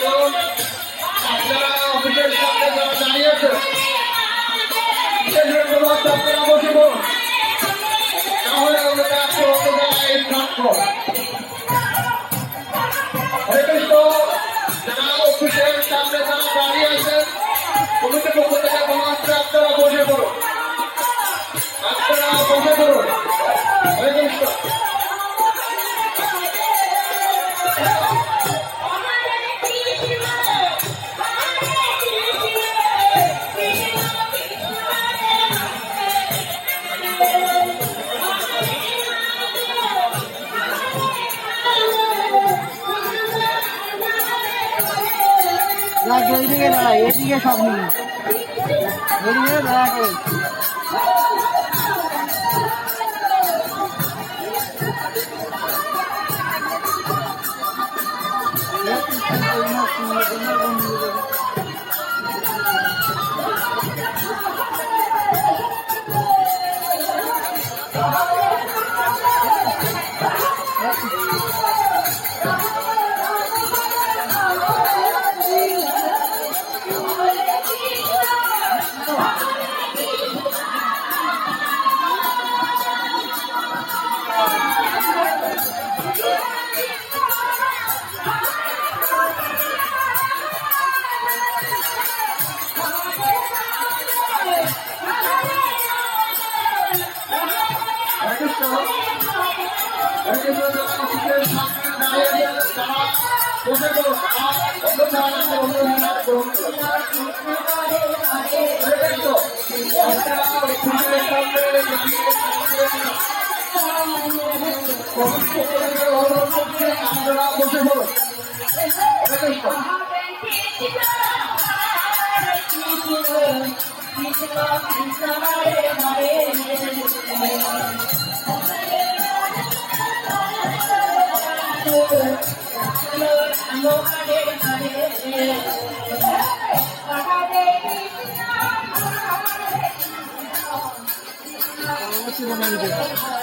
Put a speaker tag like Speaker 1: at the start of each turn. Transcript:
Speaker 1: করুন। আপনারা অফিসের সামনে যারা দাঁড়িয়ে আছে আপনারা বসে পড়ুন, তাহলে আমরা অন্য জায়গায় থাকবো। যারা অফিসের সামনে যারা দাঁড়িয়ে আছেন কমিটির পক্ষ থেকে বলা হচ্ছে আপনারা বসে পড়ুন, আপনারা বসে পড়ুন।
Speaker 2: এইদিকে দাঁড়ায়, এদিকে সব নিয়ে এদিকে দাঁড়াকে
Speaker 1: Gracias.